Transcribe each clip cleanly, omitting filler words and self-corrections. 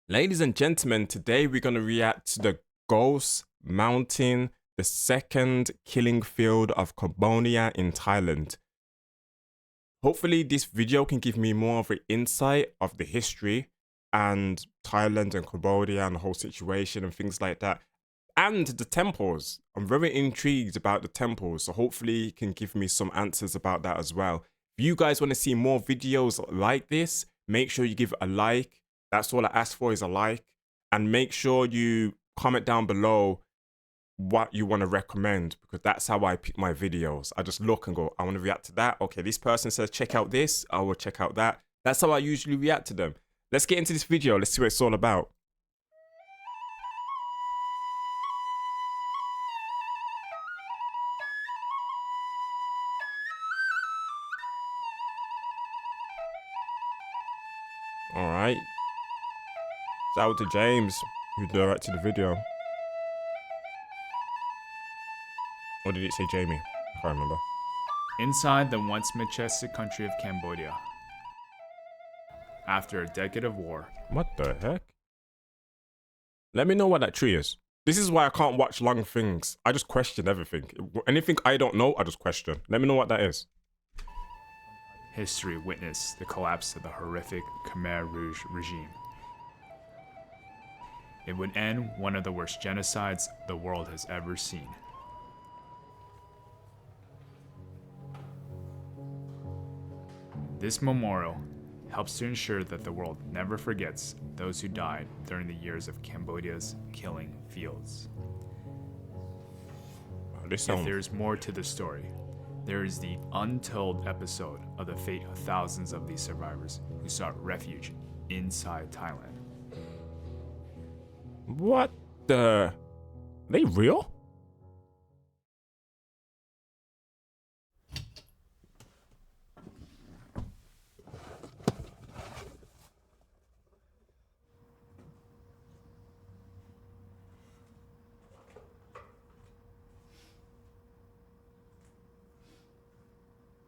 Ladies and gentlemen, today we're going to react to the Ghost Mountain, the second killing field of Cambodia in Thailand. Hopefully this video can give me more of an insight of the history and Thailand and Cambodia and the whole situation and things like that. And the temples. I'm very intrigued about the temples, so hopefully it can give me some answers about that as well. If you guys want to see more videos like this, make sure you give it a like. That's all I ask for is a like, and make sure you comment down below what you want to recommend, because that's how I pick my videos. I just look and go, I want to react to that. Okay, this person says check out this, I will check out that. That's how I usually react to them. Let's get into this video. Let's see what it's all about. All right. Shout out to James, who directed the video. Or did it say Jamie? I can't remember. Inside the once majestic country of Cambodia. After a decade of war. What the heck? Let me know what that tree is. This is why I can't watch long things. I just question everything. Anything I don't know, I just question. Let me know what that is. History witnessed the collapse of the horrific Khmer Rouge regime. It would end one of the worst genocides the world has ever seen. This memorial helps to ensure that the world never forgets those who died during the years of Cambodia's killing fields. Wow, If there's more to the story, there is the untold episode of the fate of thousands of these survivors who sought refuge inside Thailand. What the? Are they real?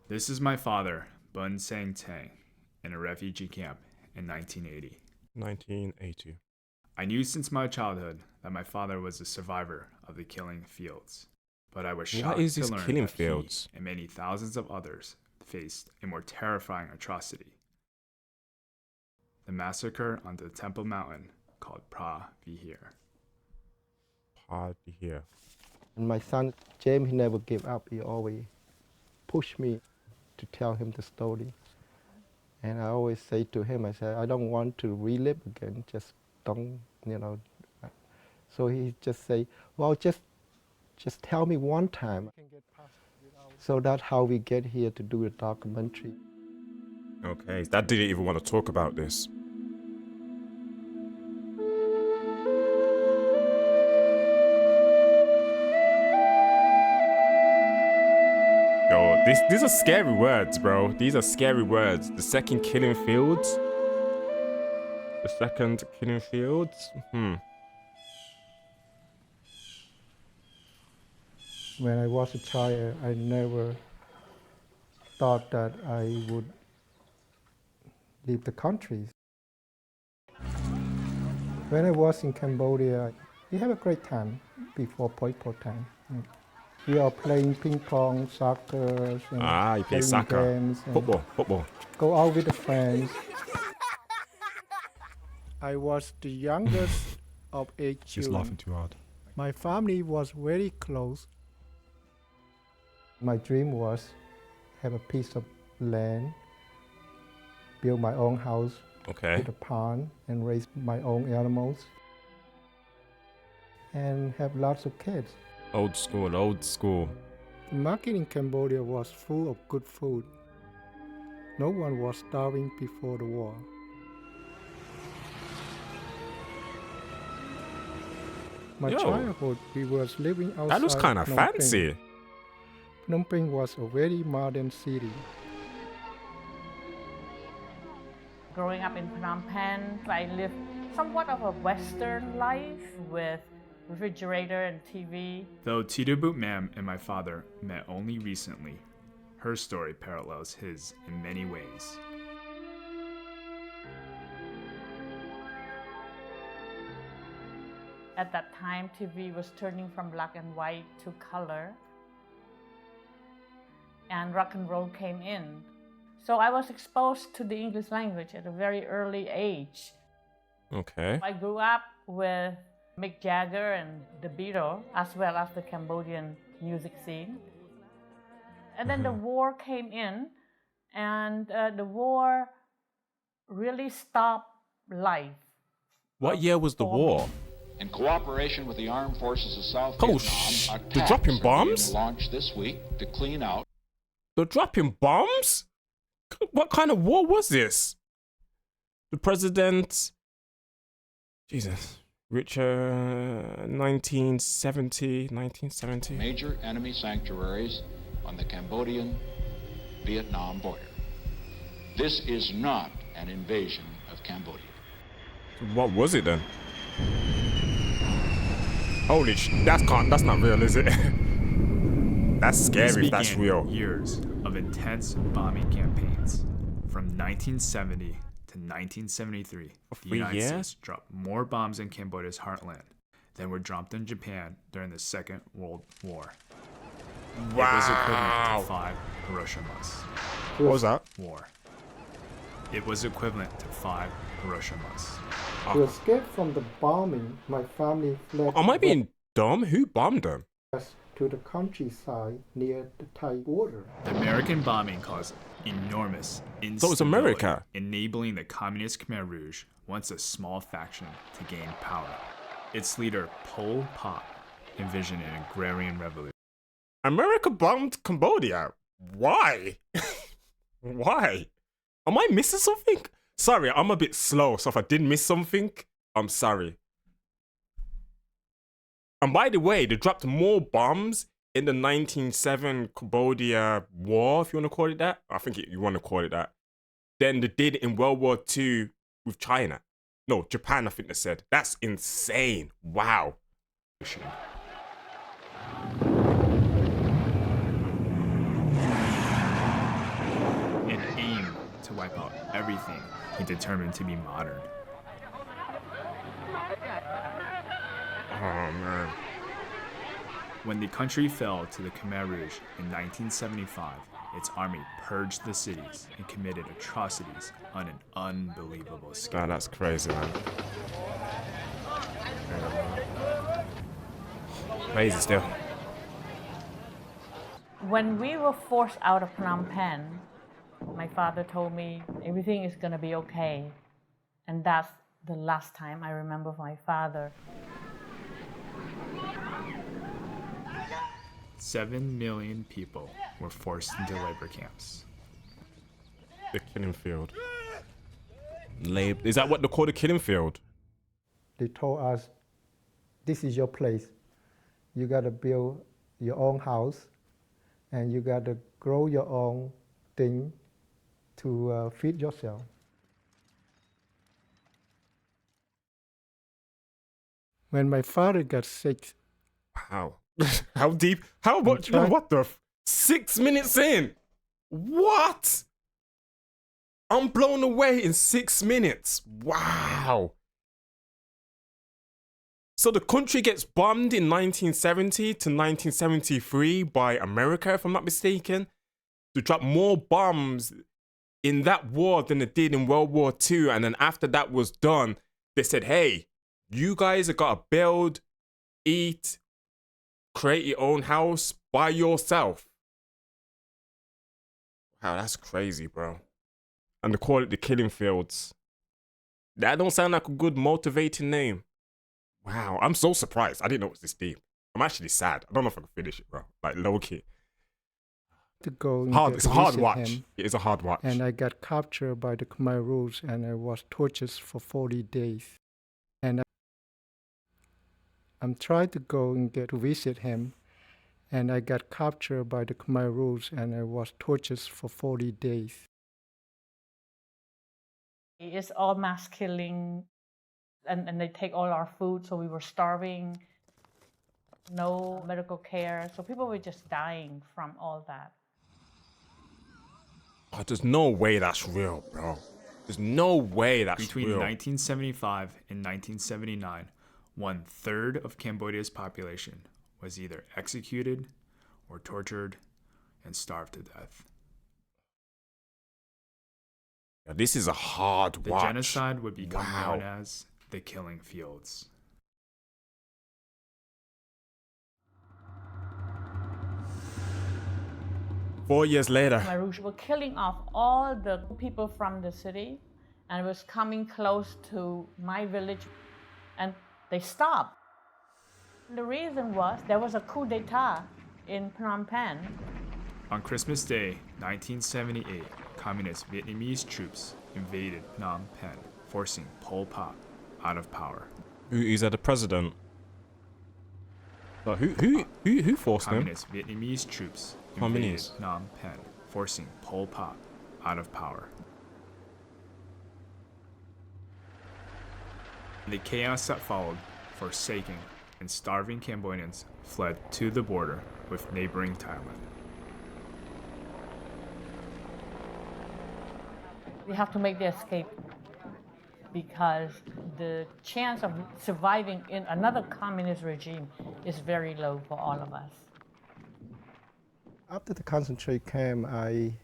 This is my father, Bun Sang Tang, in a refugee camp in 1980. 1980. I knew since my childhood that my father was a survivor of the killing fields, but I was shocked to learn killing that fields? he and many thousands of others faced a more terrifying atrocity: the massacre on the Temple Mountain called Preah Vihear. Preah Vihear. And my son James, he never gave up. He always pushed me to tell him the story. And I always say to him, I said, I don't want to relive again. Just don't, So he just say, well, just tell me one time. So that's how we get here to do a documentary. Okay, Dad didn't even want to talk about this. Yo, these are scary words, bro. These are scary words. The second killing fields. The second killing fields. When I was a child, I never thought that I would leave the country. When I was in Cambodia, we have a great time before Pol Pot time. We are playing ping pong, soccer, You play soccer. games, Football. go out with the friends. I was the youngest of 8 She's children. laughing too hard. My family was very close. My dream was have a piece of land, build my own house Okay. with a pond, and raise my own animals, and have lots of kids. Old school, old school. The market in Cambodia was full of good food. No one was starving before the war. My childhood, we was living outside. That looks kind of Phnom fancy. Penh. Phnom Penh was a very modern city. Growing up in Phnom Penh, I lived somewhat of a Western life with refrigerator and TV. Though Tidabut Mam and my father met only recently, her story parallels his in many ways. At that time, TV was turning from black and white to color, and rock and roll came in. So I was exposed to the English language at a very early age. Okay. I grew up with Mick Jagger and the Beatles, as well as the Cambodian music scene. And then the war came in, and the war really stopped life. What year was the war? In cooperation with the armed forces of South Oh, Vietnam, they're dropping bombs? launched this week to clean out. They're dropping bombs? What kind of war was this? The president, Jesus, Richard, 1970. Major enemy sanctuaries on the Cambodian-Vietnam border. This is not an invasion of Cambodia. What was it then? Holy that's not real, is it? That's scary if that's real. Years of intense bombing campaigns. From 1970 to 1973, the United States dropped more bombs in Cambodia's heartland than were dropped in Japan during the Second World War. Wow. It was equivalent to 5 Hiroshimas. What was that? War. It was equivalent to 5 Hiroshimas. To escape from the bombing, my family fled Am I being dumb? Who bombed them? west to the countryside near the Thai border. The American bombing caused enormous instability, So it's America. enabling the communist Khmer Rouge, once a small faction, to gain power. Its leader, Pol Pot, envisioned an agrarian revolution. America bombed Cambodia. Why? Why? Am I missing something? Sorry, I'm a bit slow, so if I did miss something, I'm sorry. And by the way, they dropped more bombs in the 1907 Cambodia War, if you want to call it that. I think you want to call it that. Than they did in World War II with China. No, Japan, I think they said. That's insane. Wow. An aim to wipe out everything he determined to be modern. Oh, man. When the country fell to the Khmer Rouge in 1975, its army purged the cities and committed atrocities on an unbelievable scale. Nah, that's crazy, man. Crazy still. When we were forced out of Phnom Penh, my father told me everything is going to be okay. And that's the last time I remember my father. 7 million people were forced into labor camps. The killing field. Is that what they call the killing field? They told us, this is your place. You got to build your own house, and you got to grow your own thing to feed yourself. When my father got sick, Wow. How deep? How much? What the? 6 minutes in? What? I'm blown away in 6 minutes. Wow. So the country gets bombed in 1970 to 1973 by America, if I'm not mistaken, to drop more bombs in that war than they did in World War II. And then after that was done, they said, hey, you guys have got to build, eat, create your own house by yourself. Wow, that's crazy, bro. And they call it the killing fields. That don't sound like a good motivating name. Wow, I'm so surprised. I didn't know it was this deep. I'm actually sad. I don't know if I can finish it, bro. Like, low key. to go and Hard. It's a hard visit watch. him. It is a hard watch. And I got captured by the Khmer Rouge, and I was tortured for 40 days. And I'm trying to go and get to visit him, and I got captured by the Khmer Rouge, and I was tortured for 40 days. It's all mass killing, and they take all our food, so we were starving, no medical care, so people were just dying from all that. Oh, there's no way that's real, bro. There's no way that's Between real. 1975 and 1979, 1/3 of Cambodia's population was either executed or tortured and starved to death. Yeah, this is a hard The watch. genocide would become known as the Killing Fields. Four years later, Khmer Rouge were killing off all the people from the city and was coming close to my village, and they stopped. The reason was there was a coup d'etat in Phnom Penh. On Christmas Day, 1978, communist Vietnamese troops invaded Phnom Penh, forcing Pol Pot out of power. Is that the president? Like, who forced him? Communist Vietnamese troops invaded Phnom Penh, forcing Pol Pot out of power. In the chaos that followed, forsaken and starving Cambodians fled to the border with neighboring Thailand. We have to make the escape because the chance of surviving in another communist regime is very low for all of us. After the concentration camp, I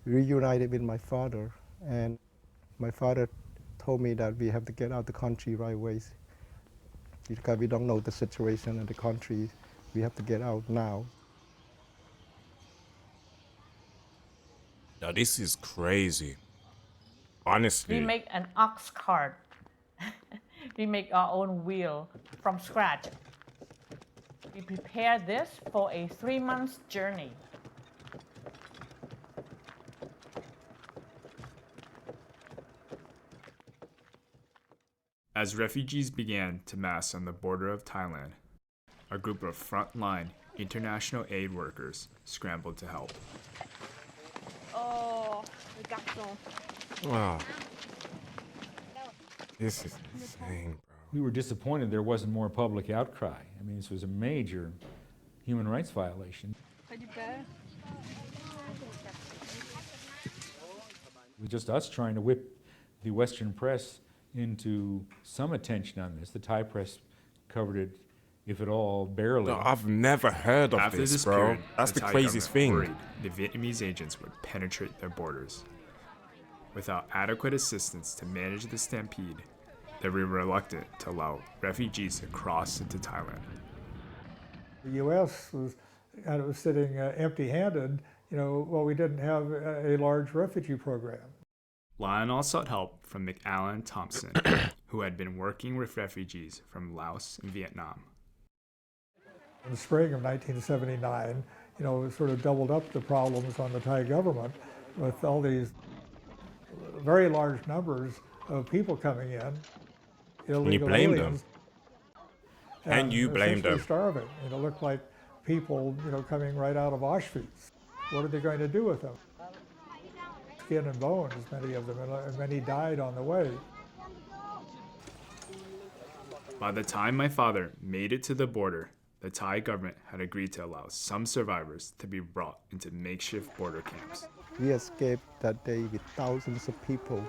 reunited with my father, and my father told me that we have to get out of the country right away because we don't know the situation in the country. We have to get out now. Now this is crazy. Honestly. We make an ox cart. We make our own wheel from scratch. We prepare this for a 3-month journey. As refugees began to mass on the border of Thailand, a group of frontline international aid workers scrambled to help. Oh, le garçon. Wow. This is insane, bro. We were disappointed there wasn't more public outcry. I mean, this was a major human rights violation. Pas du beurre. It was just us trying to whip the Western press into some attention on this. The Thai press covered it, if at all, barely. No, I've never heard of After this, bro. period, That's the Thai craziest government thing. worried the Vietnamese agents would penetrate their borders. Without adequate assistance to manage the stampede, they were reluctant to allow refugees to cross into Thailand. The U.S. was kind of sitting empty-handed. Well, we didn't have a large refugee program. Lionel sought help from McAllen Thompson, who had been working with refugees from Laos and Vietnam. In the spring of 1979, it sort of doubled up the problems on the Thai government with all these very large numbers of people coming in. And you blamed them. And you blamed them. Starving. It looked like people, coming right out of Auschwitz. What are they going to do with them? Skin and bones, many of them, and many died on the way. By the time my father made it to the border, the Thai government had agreed to allow some survivors to be brought into makeshift border camps. We escaped that day with thousands of people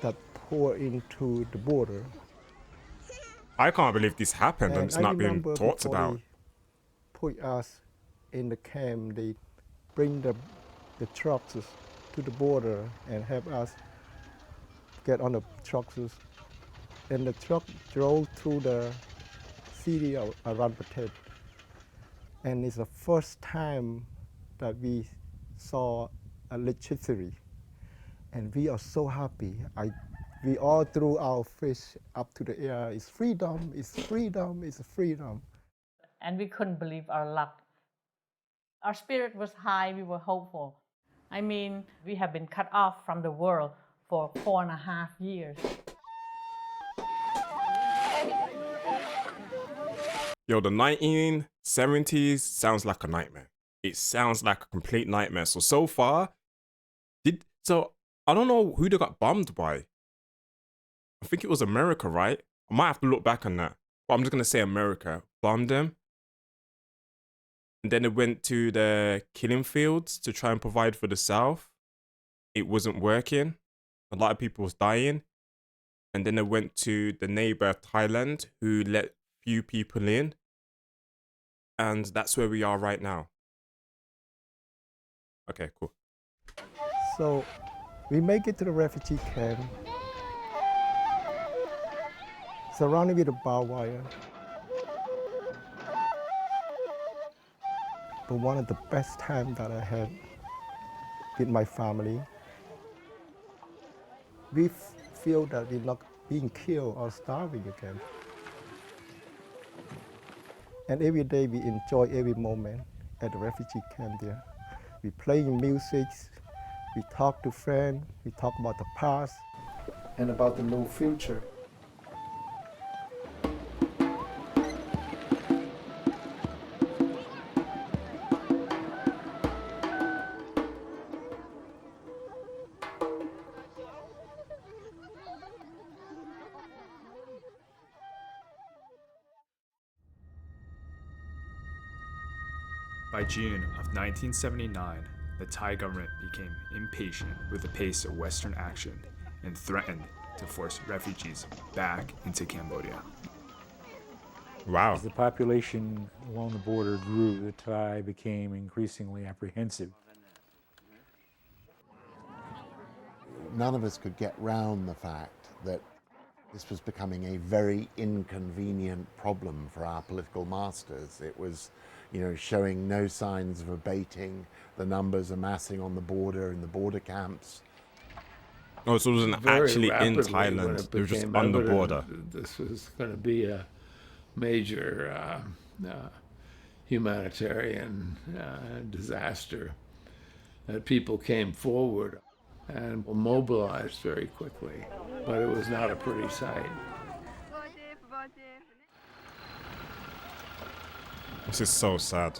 that poured into the border. I can't believe this happened and it's not being remember talked before about. They put us in the camp, they bring the trucks to the border and have us get on the trucks. And the truck drove through the city of Uraanbaatar. And it's the first time that we saw electricity. And we are so happy. We all threw our fish up to the air. It's freedom, it's freedom, it's freedom. And we couldn't believe our luck. Our spirit was high, we were hopeful. I mean, we have been cut off from the world for 4.5 years. Yo, the 1970s sounds like a nightmare. It sounds like a complete nightmare. So far, I don't know who they got bombed by. I think it was America, right? I might have to look back on that. But I'm just going to say America bombed them. And then they went to the killing fields to try and provide for the South. It wasn't working. A lot of people was dying. And then they went to the neighbor Thailand, who let few people in, and that's where we are right now. Okay, cool. So we make it to the refugee camp, surrounded with a barbed wire. But one of the best times that I had with my family, we feel that we're not being killed or starving again. And every day we enjoy every moment at the refugee camp there. We play music, we talk to friends, we talk about the past and about the new future. By June of 1979, the Thai government became impatient with the pace of Western action and threatened to force refugees back into Cambodia. Wow. As the population along the border grew, the Thai became increasingly apprehensive. None of us could get round the fact that this was becoming a very inconvenient problem for our political masters. It was, showing no signs of abating. The numbers amassing on the border in the border camps. Oh, so it wasn't actually in Thailand. They were just on the border. This was going to be a major humanitarian disaster. That people came forward and mobilized very quickly, but it was not a pretty sight. This is so sad.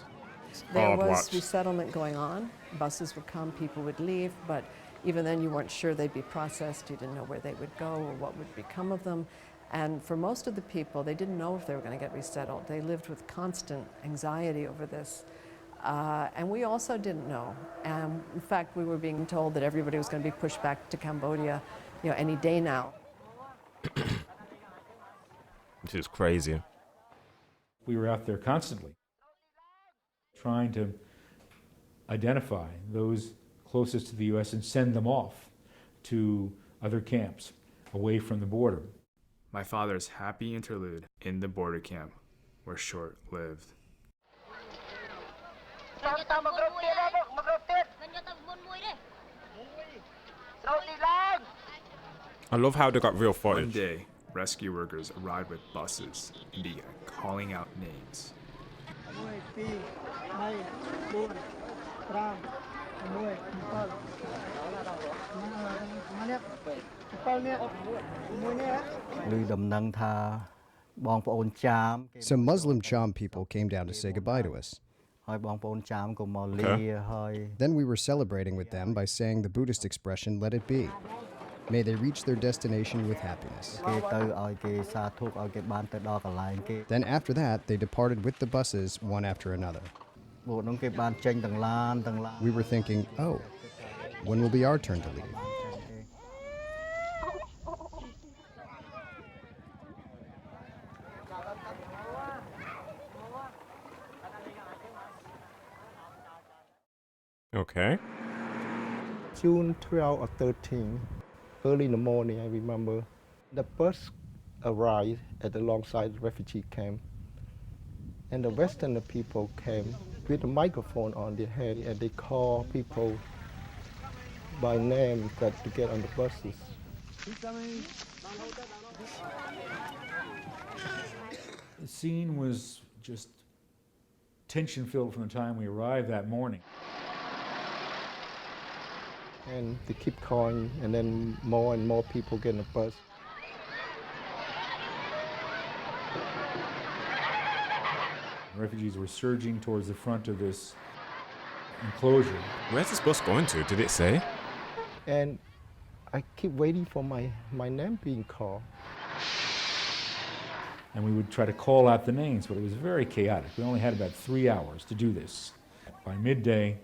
There was resettlement going on. Buses would come, people would leave, but even then you weren't sure they'd be processed. You didn't know where they would go or what would become of them. And for most of the people, they didn't know if they were going to get resettled. They lived with constant anxiety over this. And we also didn't know. In fact, we were being told that everybody was going to be pushed back to Cambodia, any day now. This is crazy. We were out there constantly trying to identify those closest to the U.S. and send them off to other camps away from the border. My father's happy interlude in the border camp were short-lived. I love how they got real footage. One day, rescue workers arrived with buses and began calling out names. Some Muslim Cham people came down to say goodbye to us. Okay. Then we were celebrating with them by saying the Buddhist expression, "Let it be." May they reach their destination with happiness. Then after that, they departed with the buses, one after another. We were thinking, oh, when will be our turn to leave? Okay. June 12 or 13, early in the morning, I remember, the bus arrived at alongside the refugee camp, and the Western people came with a microphone on their head, and they call people by name to get on the buses. The scene was just tension-filled from the time we arrived that morning. And they keep calling, and then more and more people get on the bus. Refugees were surging towards the front of this enclosure. Where's this bus going to? Did it say? And I keep waiting for my name being called. And we would try to call out the names, but it was very chaotic. We only had about 3 hours to do this. By midday,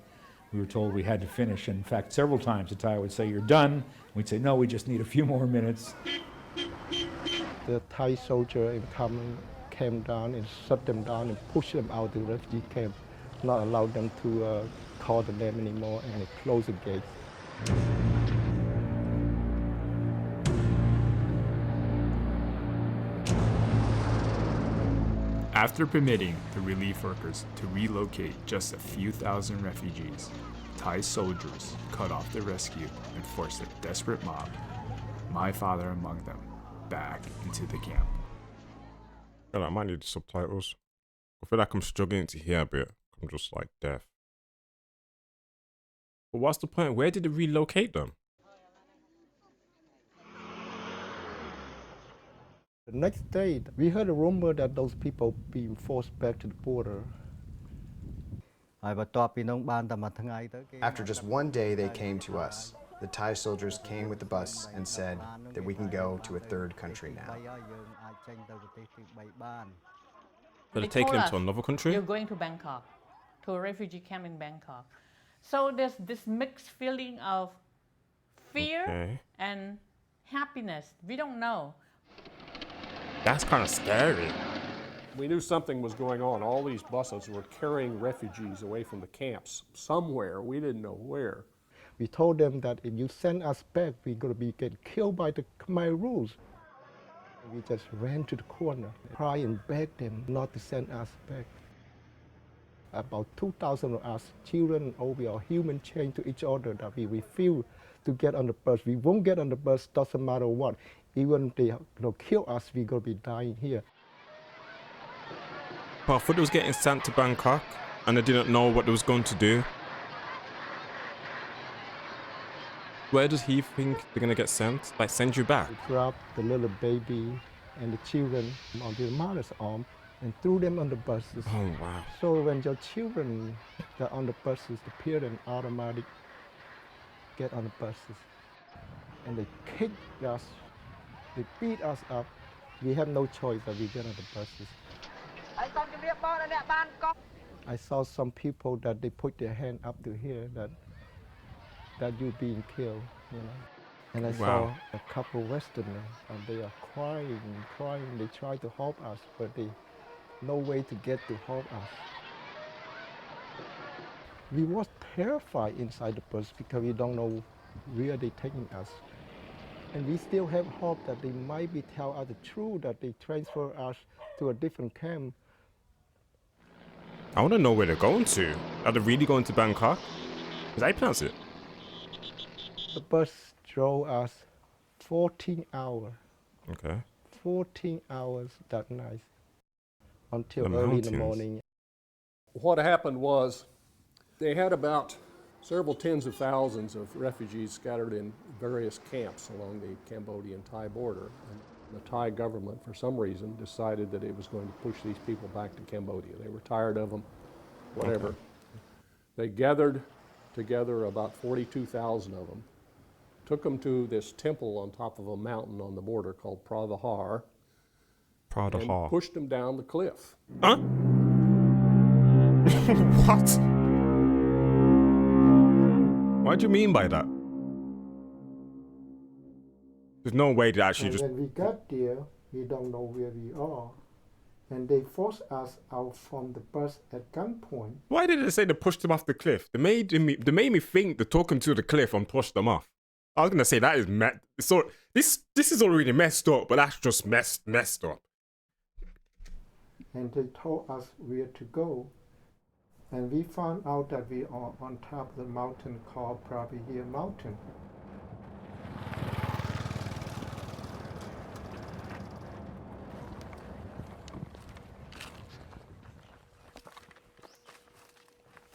we were told we had to finish. And in fact, several times the Thai would say, "You're done." We'd say, "No, we just need a few more minutes." The Thai soldier is coming camp down and shut them down and push them out of the refugee camp, not allow them to call the name anymore, and they close the gates. After permitting the relief workers to relocate just a few thousand refugees, Thai soldiers cut off the rescue and forced a desperate mob, my father among them, back into the camp. I might need subtitles. I feel like I'm struggling to hear a bit. I'm just like deaf. But what's the point? Where did they relocate them? The next day, we heard a rumor that those people being forced back to the border. After just one day, they came to us. The Thai soldiers came with the bus and said that we can go to a third country now. So they're taking them to another country? You're going to Bangkok, to a refugee camp in Bangkok. So there's this mixed feeling of fear and happiness. We don't know. That's kind of scary. We knew something was going on. All these buses were carrying refugees away from the camps somewhere. We didn't know where. We told them that if you send us back, we're going to get killed by the Khmer Rouge. We just ran to the corner, cry and beg them not to send us back. About 2,000 of us, children and old, we are human chained to each other, that we refuse to get on the bus. We won't get on the bus, doesn't matter what. Even if they kill us, we're going to be dying here. But I thought it was getting sent to Bangkok, and I didn't know what they was going to do. Where does he think they're going to get sent? Like, send you back? We dropped the little baby and the children on the mother's arm and threw them on the buses. Oh, wow. So when your children are on the buses, the parents automatically get on the buses. And they kick us, they beat us up. We have no choice that we get on the buses. I saw some people that they put their hand up to here that you're being killed, you know. And I saw a couple Westerners, and they are crying. They try to help us, but they no way to get to help us. We was terrified inside the bus because we don't know where they're taking us. And we still have hope that they might be tell us the truth, that they transfer us to a different camp. I want to know where they're going to. Are they really going to Bangkok? Because I pronounce it. The bus drove us 14 hours. Okay. 14 hours that night until early in the morning. What happened was they had about several tens of thousands of refugees scattered in various camps along the Cambodian-Thai border. And the Thai government, for some reason, decided that it was going to push these people back to Cambodia. They were tired of them, whatever. Okay. They gathered together about 42,000 of them, took them to this temple on top of a mountain on the border called Preah Vihear, and pushed them down the cliff. Huh? What? What do you mean by that? There's no way to actually just... When we got there, we don't know where we are. And they forced us out from the bus at gunpoint. Why did they say they pushed them off the cliff? They made me think they took them to the cliff and pushed them off. I was gonna say that is so this is already messed up, but that's just messed up. And they told us where to go. And we found out that we are on top of the mountain called Preah Vihear Mountain.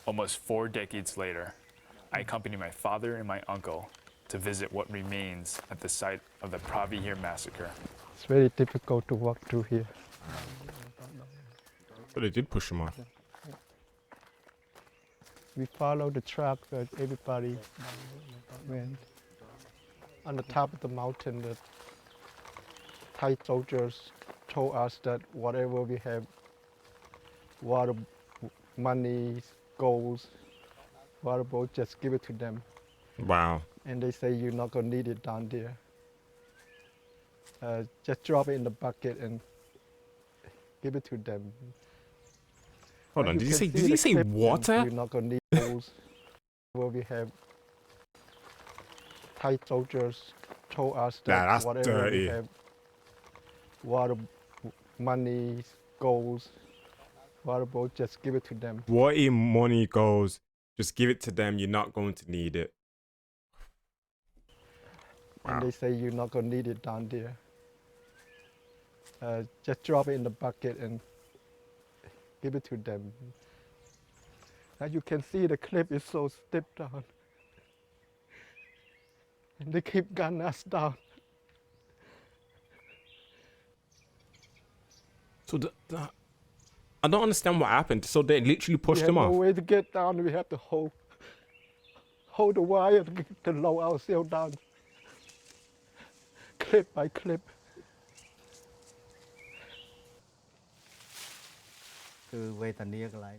Almost 4 decades later, I accompanied my father and my uncle to visit what remains at the site of the Preah Vihear massacre. It's very difficult to walk through here. But they did push him off. We followed the track that everybody went. On the top of the mountain, the Thai soldiers told us that whatever we have, water, money, gold, water boat, just give it to them. Wow. And they say you're not gonna need it down there. Just drop it in the bucket and give it to them. Hold on, did he say water? We're not going to need those. Where we have Thai soldiers told us that that's whatever dirty. we have, water, money, goals, water boat, just give it to them. What if money goes, just give it to them, you're not going to need it. Wow. And they say you're not going to need it down there. Just drop it in the bucket and give it to them. As you can see, the cliff is so steep down. And they keep gunning us down. So I don't understand what happened. So they literally pushed him off? We have no way to get down. We have to hold the wire to lower ourselves down, clip by clip.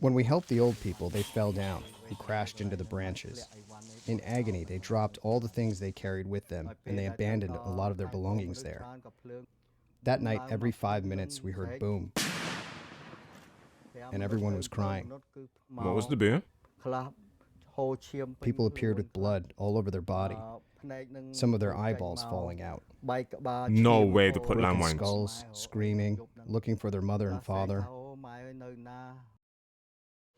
When we helped the old people, they fell down and crashed into the branches. In agony, they dropped all the things they carried with them, and they abandoned a lot of their belongings there. That night, every 5 minutes, we heard boom, and everyone was crying. What was the boom? People appeared with blood all over their body, some of their eyeballs falling out. No way to put Broken landmines. skulls, screaming, looking for their mother and father.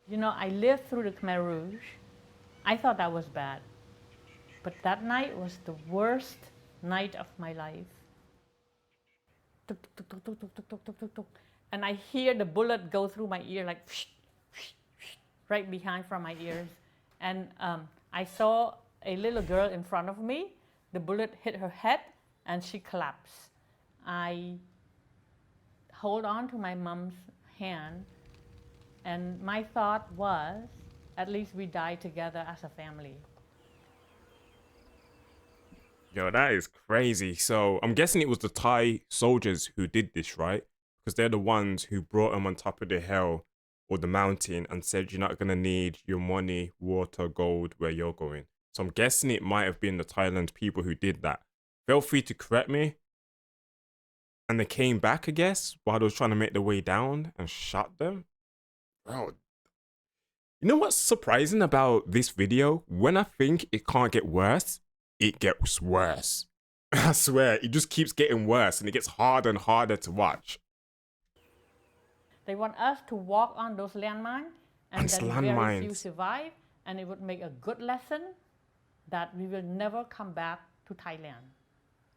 You know, I lived through the Khmer Rouge. I thought that was bad. But that night was the worst night of my life. Tuk, tuk, tuk, tuk, tuk, tuk, tuk, tuk, tuk, tuk. And I hear the bullet go through my ear like right behind from my ears. And I saw a little girl in front of me. The bullet hit her head and she collapsed. I hold on to my mom's hand, and my thought was, at least we die together as a family. Yo, that is crazy. So I'm guessing it was the Thai soldiers who did this, right? Because they're the ones who brought him on top of the hill or the mountain and said, you're not going to need your money, water, gold where you're going. So I'm guessing it might have been the Thailand people who did that. Feel free to correct me. And they came back, I guess, while they was trying to make their way down and shot them. Bro, you know what's surprising about this video? When I think it can't get worse, it gets worse. I swear, it just keeps getting worse and it gets harder and harder to watch. They want us to walk on those landmines, and then very few survive, and it would make a good lesson that we will never come back to Thailand.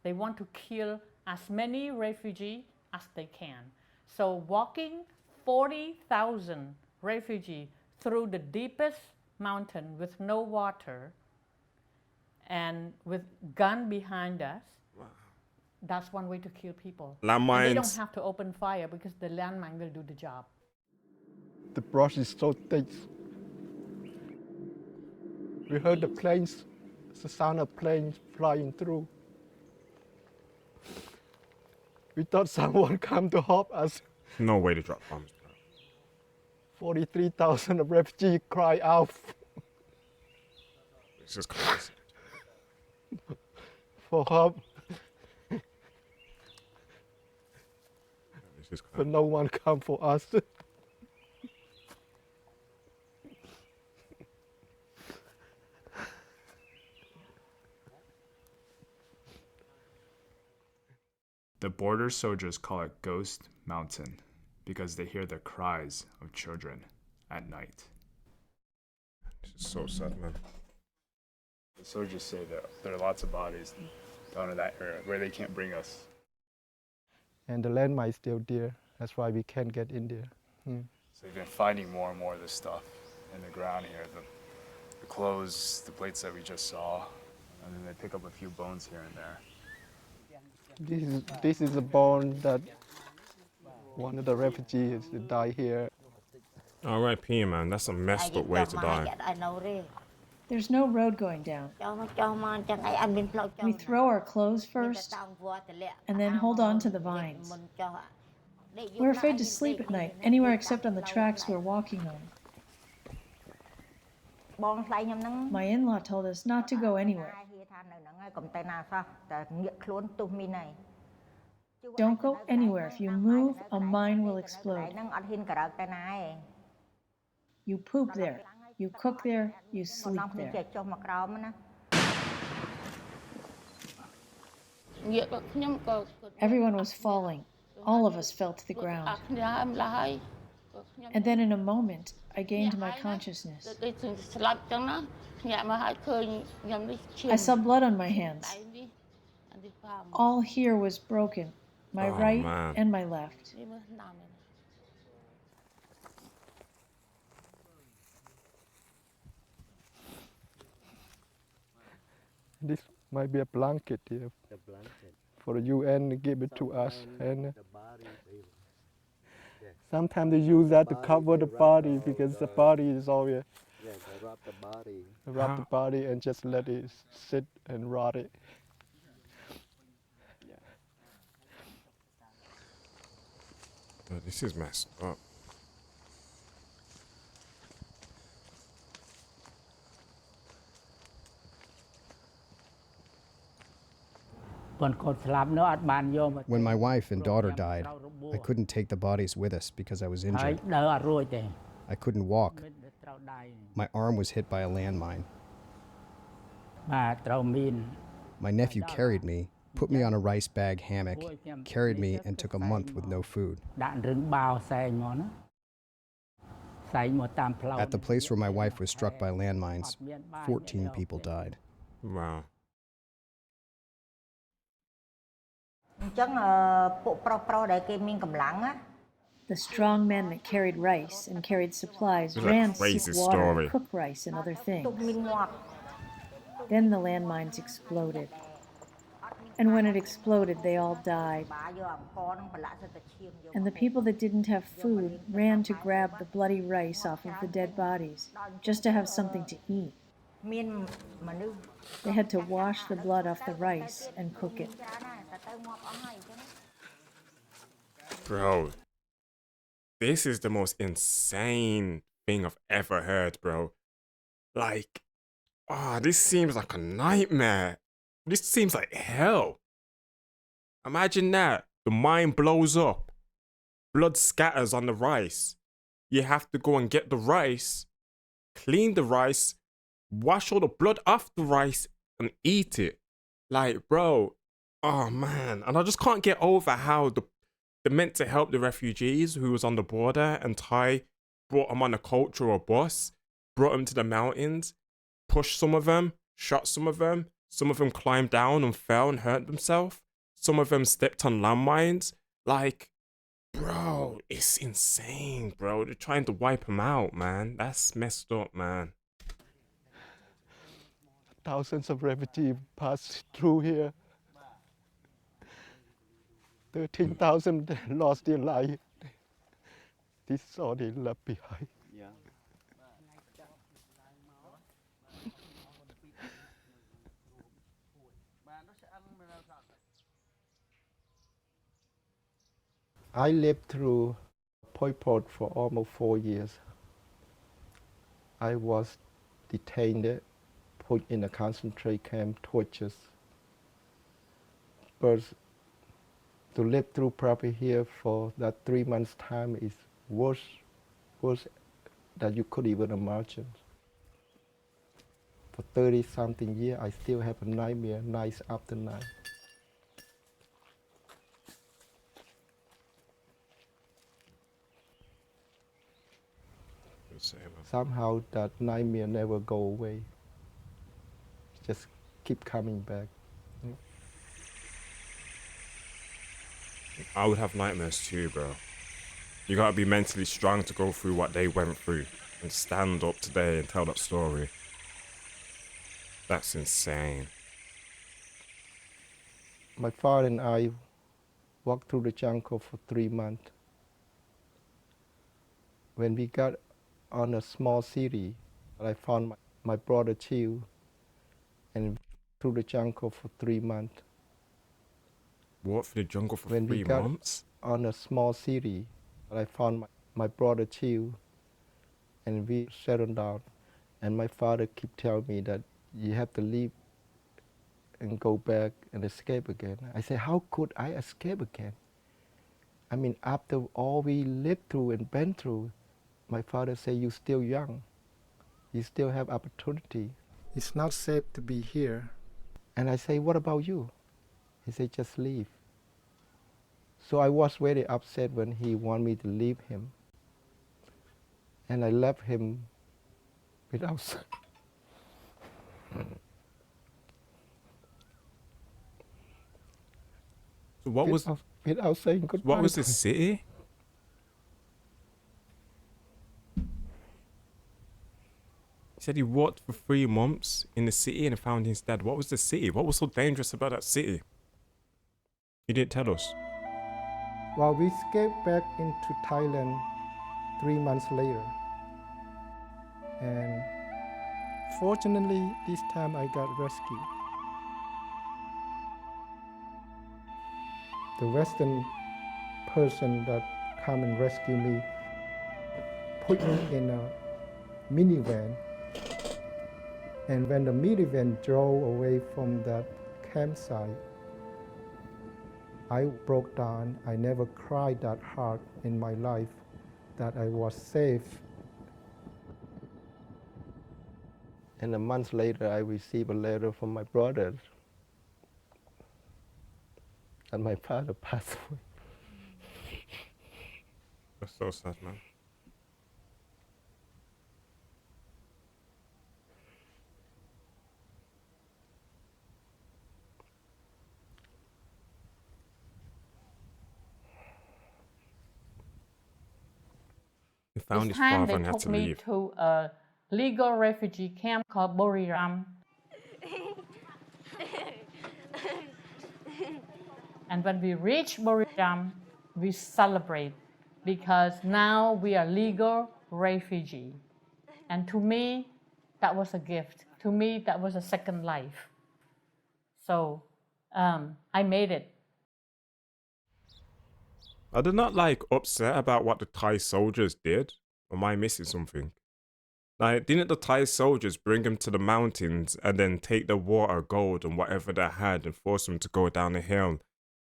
They want to kill as many refugees as they can. So walking 40,000 refugees through the deepest mountain with no water and with gun behind us, that's one way to kill people. Landmines. And they don't have to open fire because the landmine will do the job. The brush is so thick. We heard the planes, the sound of planes flying through. We thought someone come to help us. No way to drop bombs, bro. 43,000 refugees cry out. This is crazy. For help. This is crazy. But no one come for us. The border soldiers call it Ghost Mountain because they hear the cries of children at night. This is so sad, man. The soldiers say that there are lots of bodies down in that area where they can't bring us. And the landmine is still there. That's why we can't get in there. So they've been finding more and more of this stuff in the ground here. The clothes, the plates that we just saw, and then they pick up a few bones here and there. This is a bone that one of the refugees died here. R.I.P. man, that's a messed up way to die. There's no road going down. We throw our clothes first and then hold on to the vines. We're afraid to sleep at night, anywhere except on the tracks we're walking on. My in-law told us not to go anywhere. Don't go anywhere. If you move, a mine will explode. You poop there. You cook there. You sleep there. Everyone was falling. All of us fell to the ground. And then in a moment, I gained my consciousness. I saw blood on my hands. All here was broken, my right and my left. This might be a blanket here. For the UN to give it to us. And sometimes they use that to cover the body because the body is always. Yeah, they wrap the body. Wrap the body and just let it sit and rot it. Oh, this is messed up. When my wife and daughter died, I couldn't take the bodies with us because I was injured. I couldn't walk. My arm was hit by a landmine. My nephew carried me, put me on a rice bag hammock, carried me, and took a month with no food. At the place where my wife was struck by landmines, 14 people died. Wow. The strong men that carried rice and carried supplies ran to seek water, cook rice, and other things. Then the landmines exploded. And when it exploded, they all died. And the people that didn't have food ran to grab the bloody rice off of the dead bodies, just to have something to eat. They had to wash the blood off the rice and cook it. Bro, this is the most insane thing I've ever heard, bro. Like, this seems like a nightmare. This seems like hell. Imagine that. The mine blows up. Blood scatters on the rice. You have to go and get the rice, clean the rice, wash all the blood off the rice, and eat it. Like, bro, oh man. And I just can't get over how they're meant to help the refugees who was on the border, and Thai brought them on a cultural bus, brought them to the mountains, pushed some of them, shot some of them climbed down and fell and hurt themselves. Some of them stepped on landmines. Like, bro, it's insane, bro. They're trying to wipe them out, man. That's messed up, man. Thousands of refugees passed through here. 13,000 lost their life. This is all they left behind. Yeah. I lived through Pol Pot for almost 4 years. I was detained, put in a concentrated camp, tortures. But to live through Preah Vihear for that 3 months' time is worse than you could even imagine. For 30-something years, I still have a nightmare night after night. Somehow that nightmare never go away. Just keep coming back. I would have nightmares too, bro. You gotta be mentally strong to go through what they went through and stand up today and tell that story. That's insane. My father and I walked through the jungle for 3 months. When we got on a small city, I found my brother Chiu, and through the jungle for 3 months. What, through the jungle for when 3 months? When we got on a small city, I found my brother Chiu, and we settled down. And my father kept telling me that you have to leave and go back and escape again. I said, how could I escape again? I mean, after all we lived through and been through, my father said, you're still young. You still have opportunity. It's not safe to be here. And I say, what about you? He said, just leave. So I was very upset when he wanted me to leave him. And I left him without without saying goodbye. What was the city? He said he walked for 3 months in the city and found his dad. What was the city? What was so dangerous about that city? He didn't tell us. Well, we escaped back into Thailand 3 months later. And fortunately, this time I got rescued. The Western person that come and rescue me put me in a minivan. And when the minivan drove away from that campsite, I broke down. I never cried that hard in my life that I was safe. And a month later, I received a letter from my brother that my father passed away. That's so sad, man. He found his father and had to leave. They took me to a legal refugee camp called Buriram. And when we reached Buriram, we celebrate because now we are legal refugee. And to me, that was a gift. To me, that was a second life. So I made it. Are they not like upset about what the Thai soldiers did? Or am I missing something? Like, didn't the Thai soldiers bring them to the mountains and then take the water, gold and whatever they had and force them to go down a hill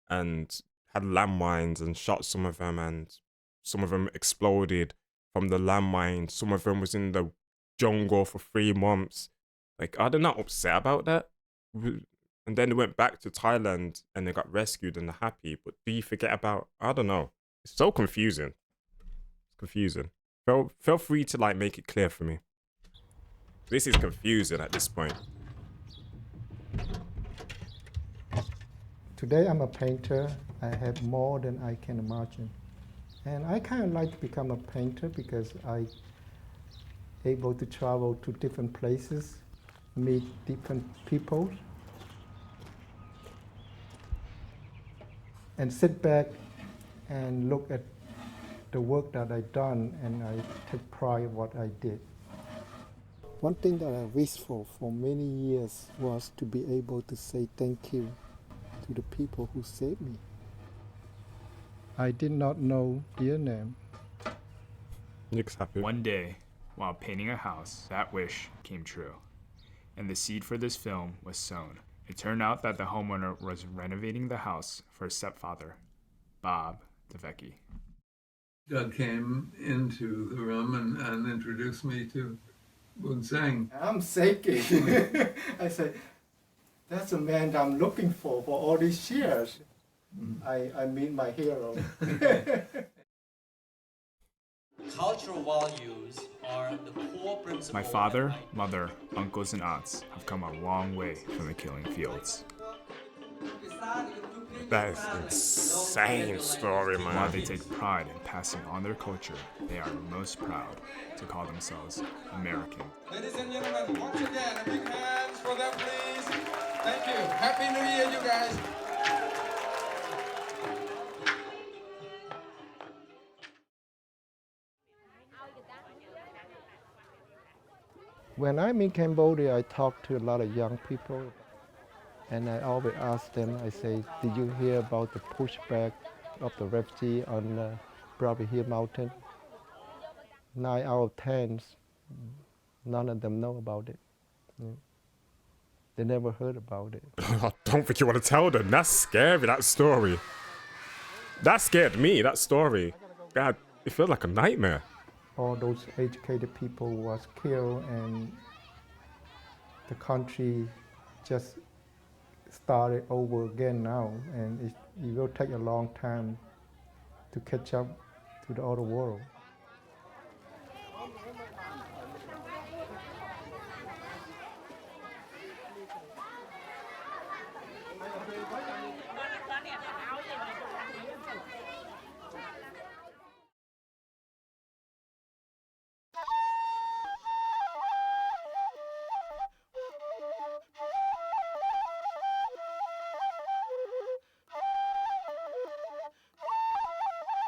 and had landmines and shot some of them, and some of them exploded from the landmines. Some of them was in the jungle for 3 months. Like, are they not upset about that? And then they went back to Thailand and they got rescued and they're happy. But do you forget about, I don't know. It's so confusing. It's confusing. Feel free to like make it clear for me. This is confusing at this point. Today I'm a painter. I have more than I can imagine. And I kind of like to become a painter because I'm able to travel to different places, meet different people, and sit back and look at the work that I've done, and I take pride in what I did. One thing that I wished for many years was to be able to say thank you to the people who saved me. I did not know their name. Nick's happy. One day, while painting a house, that wish came true, and the seed for this film was sown. It turned out that the homeowner was renovating the house for his stepfather, Bob Devecki. Doug came into the room and introduced me to Boon Sang. I'm shaking. I said, that's the man that I'm looking for all these years. I meet my hero. Cultural values are the core principle. My father, mother, uncles, and aunts have come a long way from the killing fields. That is an insane story, man. While they take pride in passing on their culture, they are most proud to call themselves American. Ladies and gentlemen, once again, a big hands for them, please. Thank you. Happy New Year, you guys. When I'm in Cambodia, I talk to a lot of young people. And I always ask them, I say, did you hear about the pushback of the refugee on Preah Vihear Mountain? 9 out of 10, none of them know about it. They never heard about it. I don't think you want to tell them. That's scary, that story. That scared me, that story. God, it felt like a nightmare. All those educated people was killed, and the country just started over again now, and it will take a long time to catch up to the other world.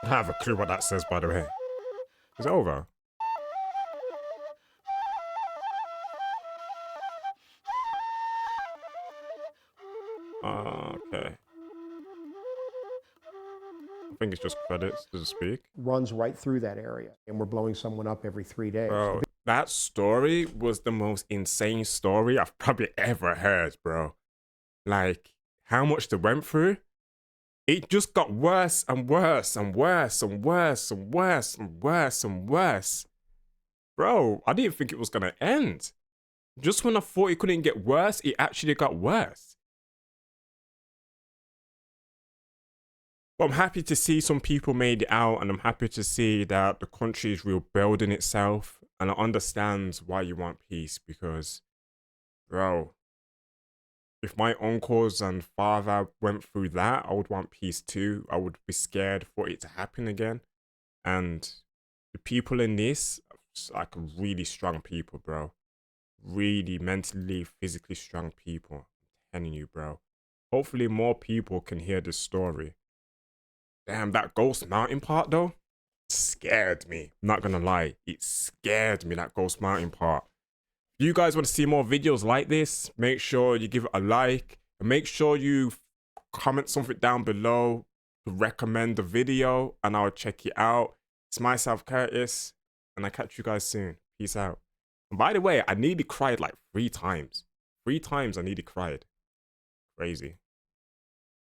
I have a clue what that says, by the way. Is it over? Okay. I think it's just credits, does it speak? Runs right through that area, and we're blowing someone up every 3 days. Bro, that story was the most insane story I've probably ever heard, bro. Like, how much they went through? It just got worse and worse and worse and worse and worse and worse and worse. Bro, I didn't think it was gonna end. Just when I thought it couldn't get worse, it actually got worse. But I'm happy to see some people made it out, and I'm happy to see that the country is rebuilding itself, and I understand why you want peace, because, bro, if my uncles and father went through that, I would want peace too. I would be scared for it to happen again. And the people in this, like really strong people, bro. Really mentally, physically strong people. I'm telling you, bro. Hopefully more people can hear this story. Damn, that Ghost Mountain part though, scared me. I'm not gonna lie, it scared me, that Ghost Mountain part. If you guys want to see more videos like this, make sure you give it a like, and make sure you comment something down below to recommend the video, and I'll check it out. It's myself, Curtis, and I'll catch you guys soon. Peace out. And by the way, I nearly cried like 3 times. 3 times I nearly cried. Crazy.